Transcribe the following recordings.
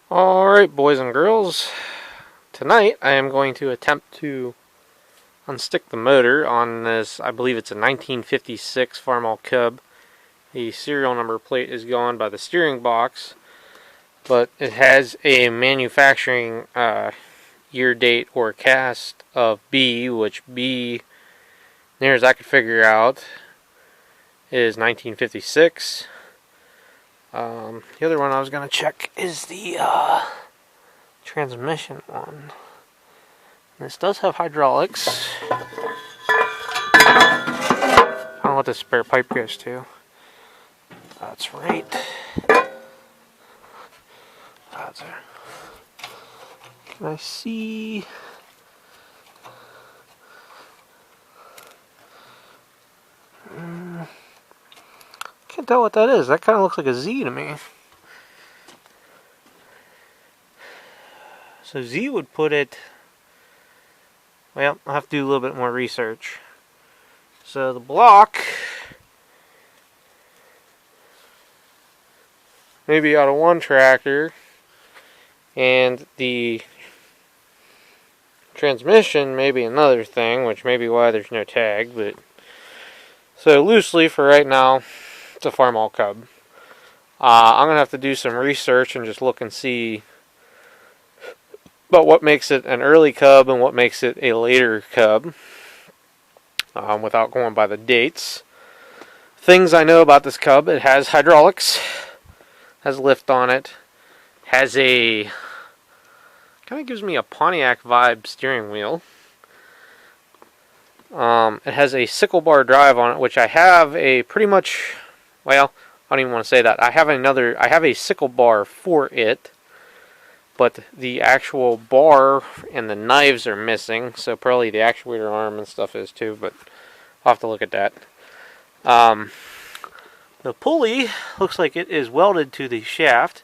Alright, boys and girls, tonight I am going to attempt to unstick the motor on this, I believe it's a 1956 farmall Cub. The serial number plate is gone by the steering box, but it has a manufacturing year date or cast of B, which B, near as I could figure out, is 1956. The other one I was going to check is the transmission one. This does have hydraulics. I don't know what this spare pipe goes to. That's right. That's there. Can I see? Can't tell what that is. That kind of looks like a Z to me. So Z would put it... Well, I'll have to do a little bit more research. So the block maybe out of one tractor, and the transmission maybe another thing, which may be why there's no tag. But so loosely for right now, it's a farmall Cub. I'm gonna have to do some research and just look and see about what makes it an early Cub and what makes it a later Cub, without going by the dates. Things I know about this Cub: it has hydraulics, has lift on it, has a kind of gives me a Pontiac vibe steering wheel. It has a sickle bar drive on it, which I have a pretty much, well, I don't even want to say that. I have a sickle bar for it, but the actual bar and the knives are missing, so probably the actuator arm and stuff is too, but I'll have to look at that. The pulley looks like it is welded to the shaft,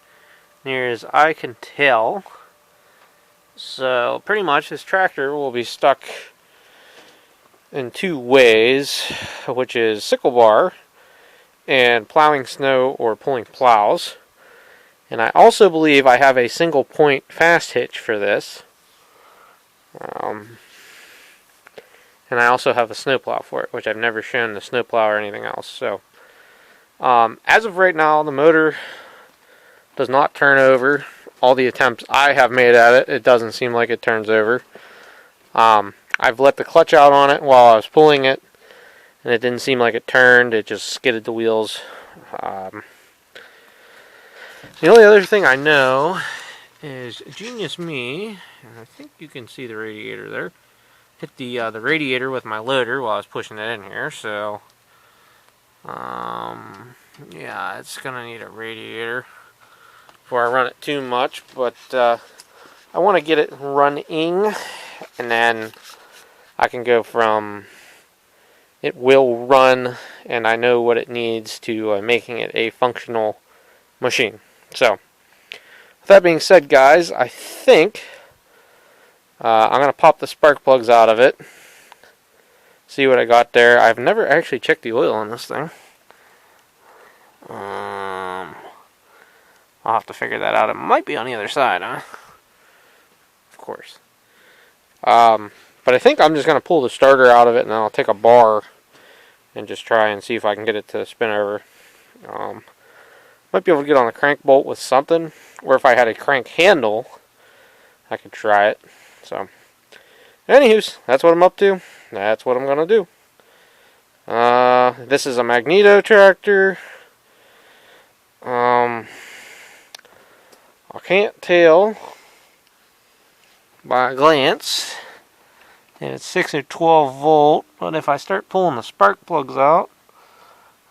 near as I can tell. So pretty much this tractor will be stuck in two ways, which is sickle bar and plowing snow or pulling plows. And I also believe I have a single point fast hitch for this. And I also have a snowplow for it, which I've never shown the snowplow or anything else. So as of right now, the motor does not turn over. All the attempts I have made at it, it doesn't seem like it turns over. I've let the clutch out on it while I was pulling it, and it didn't seem like it turned. It just skidded the wheels. The only other thing I know is Genius Me, and I think you can see the radiator there, hit the radiator with my loader while I was pushing it in here. So yeah, it's gonna need a radiator before I run it too much, but I want to get it running, and then I can go from it will run and I know what it needs to making it a functional machine. So with that being said, guys, I think I'm going to pop the spark plugs out of it, see what I got there. I've never actually checked the oil on this thing. I'll have to figure that out. It might be on the other side, huh? Of course. But I think I'm just going to pull the starter out of it, and then I'll take a bar and just try and see if I can get it to spin over. Might be able to get on a crank bolt with something, or if I had a crank handle, I could try it. So, anywho's, that's what I'm up to. That's what I'm going to do. This is a magneto tractor. I can't tell by a glance if it's 6 or 12 volt, but if I start pulling the spark plugs out,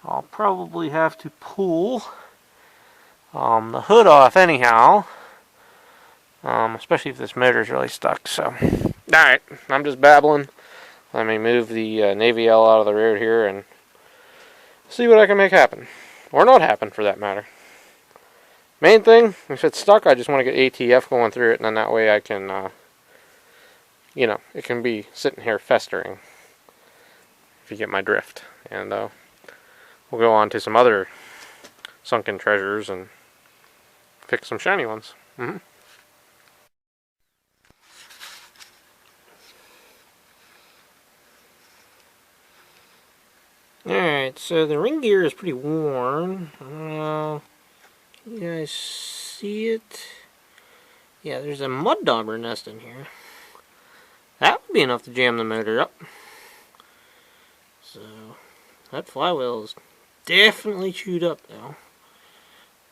I'll probably have to pull the hood off anyhow, especially if this motor's really stuck. So, alright, I'm just babbling. Let me move the Navy L out of the road here and see what I can make happen. Or not happen, for that matter. Main thing, if it's stuck, I just want to get ATF going through it, and then that way I can, you know, it can be sitting here festering, if you get my drift. And we'll go on to some other sunken treasures and fix some shiny ones. Mm-hmm. Alright, so the ring gear is pretty worn. You guys see it? Yeah, there's a mud dauber nest in here. That would be enough to jam the motor up. So, that flywheel is definitely chewed up though.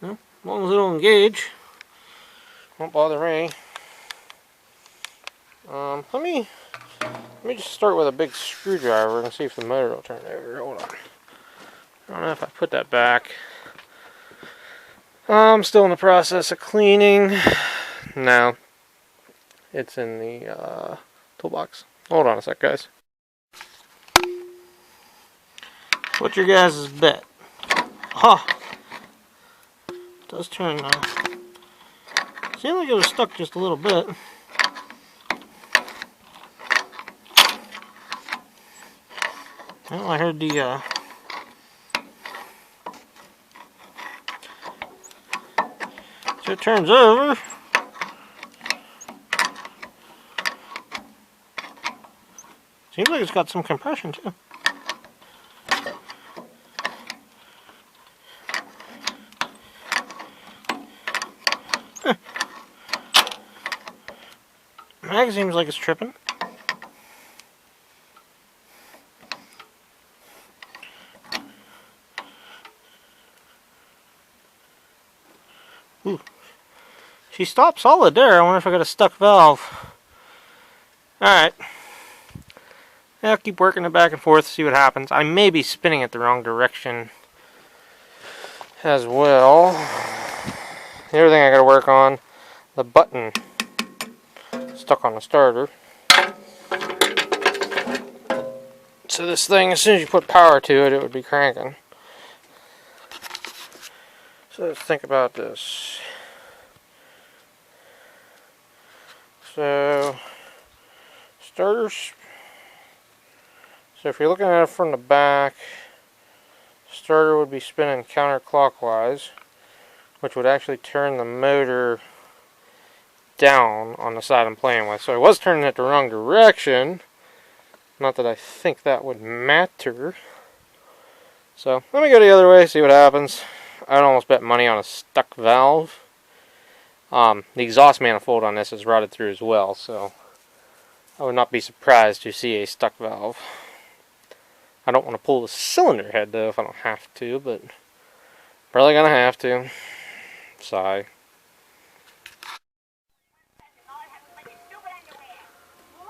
Well, as long as it don't engage, won't bother me. Let me just start with a big screwdriver and see if the motor will turn over. Hold on. I don't know if I put that back. I'm still in the process of cleaning. No, it's in the toolbox. Hold on a sec, guys. What's your guys' bet? Huh. It does turn now. Seemed like it was stuck just a little bit. Well, I heard the so it turns over. Seems like it's got some compression too. Mag seems like it's tripping. Ooh. She stopped solid there. I wonder if I got a stuck valve. Alright. I'll keep working it back and forth, see what happens. I may be spinning it the wrong direction as well. The other thing I gotta work on, the button stuck on the starter. So this thing, as soon as you put power to it, it would be cranking. So let's think about this. So, starters. So if you're looking at it from the back, starter would be spinning counterclockwise, which would actually turn the motor down on the side I'm playing with. So I was turning it the wrong direction. Not that I think that would matter. So let me go the other way, see what happens. I'd almost bet money on a stuck valve. The exhaust manifold on this is rotted through as well, so I would not be surprised to see a stuck valve. I don't want to pull the cylinder head though if I don't have to, but probably gonna have to. Sigh.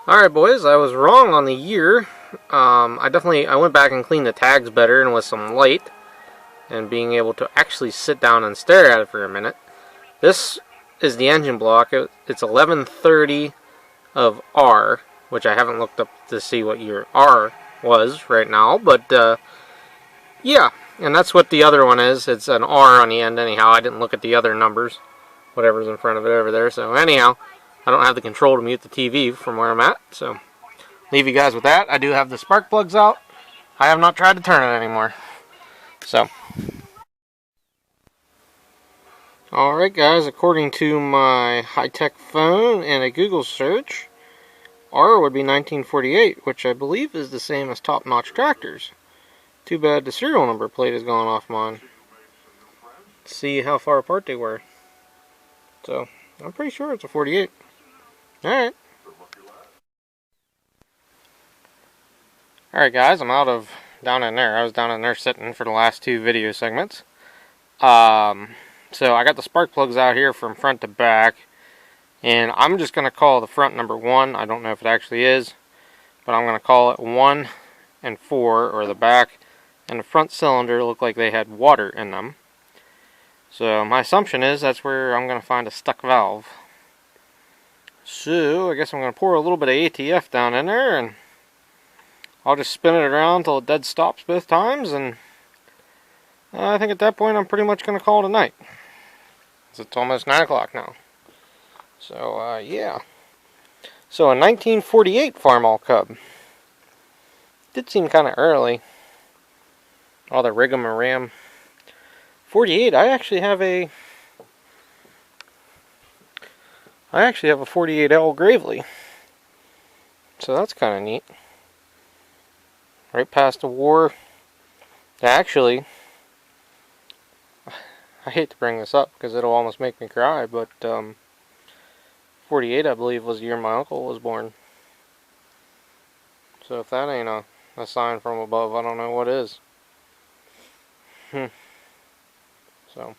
Alright boys, I was wrong on the year. I went back and cleaned the tags better and with some light and being able to actually sit down and stare at it for a minute. This is the engine block. It's 1130 of R, which I haven't looked up to see what year R was right now, but yeah, and that's what the other one is. It's an R on the end anyhow. I didn't look at the other numbers, whatever's in front of it over there. So anyhow, I don't have the control to mute the TV from where I'm at, so leave you guys with that. I do have the spark plugs out. I have not tried to turn it anymore. So alright guys, according to my high-tech phone and a Google search, R would be 1948, which I believe is the same as Top Notch Tractors. Too bad the serial number plate has gone off mine. Let's see how far apart they were. So, I'm pretty sure it's a 48. Alright. Alright guys, I'm down in there. I was down in there sitting for the last two video segments. So I got the spark plugs out here from front to back. And I'm just going to call the front number 1. I don't know if it actually is. But I'm going to call it 1 and 4, or the back and the front cylinder look like they had water in them. So my assumption is that's where I'm going to find a stuck valve. So I guess I'm going to pour a little bit of ATF down in there, and I'll just spin it around until it dead stops both times, and I think at that point I'm pretty much going to call it a night. It's almost 9 o'clock now. So yeah. So a 1948 farmall Cub. Did seem kind of early. All the rig'em and ram. 48, I actually have a I actually have a 48L Gravely. So that's kind of neat. Right past the war. Actually, I hate to bring this up because it'll almost make me cry, but 48, I believe, was the year my uncle was born. So if that ain't a sign from above, I don't know what is. So,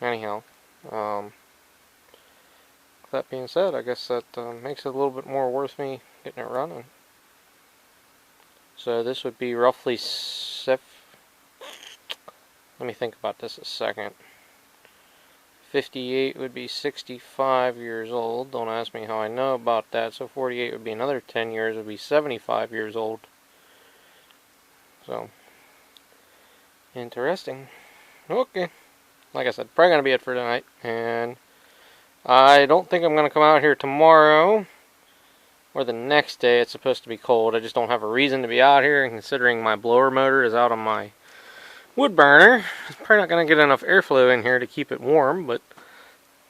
anyhow, with that being said, I guess that makes it a little bit more worth me getting it running. So this would be roughly let me think about this a second. 58 would be 65 years old. Don't ask me how I know about that. So 48 would be another 10 years, would be 75 years old. So, interesting. Okay. Like I said, probably going to be it for tonight. And I don't think I'm going to come out here tomorrow or the next day. It's supposed to be cold. I just don't have a reason to be out here. And considering my blower motor is out on my wood burner, it's probably not going to get enough airflow in here to keep it warm. But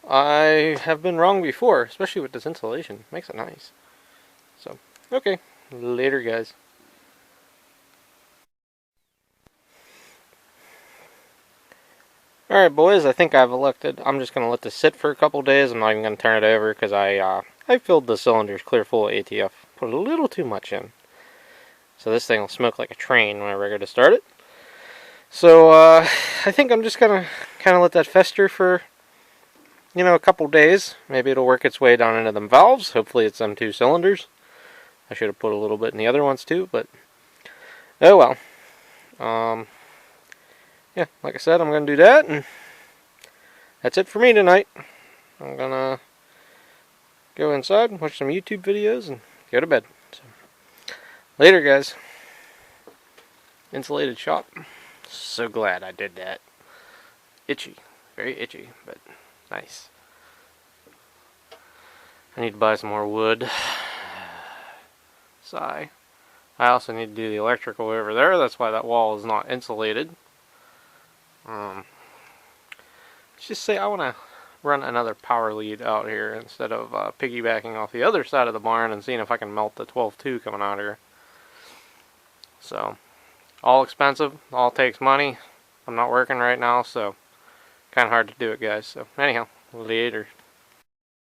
I have been wrong before, especially with this insulation. Makes it nice. So, okay. Later, guys. Alright, boys, I think I've elected. I'm just going to let this sit for a couple days. I'm not even going to turn it over because I filled the cylinders clear full of ATF. Put a little too much in. So this thing will smoke like a train whenever I go to start it. So, I think I'm just going to kind of let that fester for, a couple days. Maybe it'll work its way down into them valves. Hopefully it's them 2 cylinders. I should have put a little bit in the other ones too, but oh well. Yeah, like I said, I'm going to do that, and that's it for me tonight. I'm going to go inside, watch some YouTube videos, and go to bed. So, later, guys. Insulated shop. So glad I did that. Itchy. Very itchy, but nice. I need to buy some more wood. Sigh. I also need to do the electrical over there. That's why that wall is not insulated. Let's just say I want to run another power lead out here instead of piggybacking off the other side of the barn and seeing if I can melt the 12-2 coming out here. So, all expensive, all takes money. I'm not working right now, so kind of hard to do it, guys. So, anyhow, later.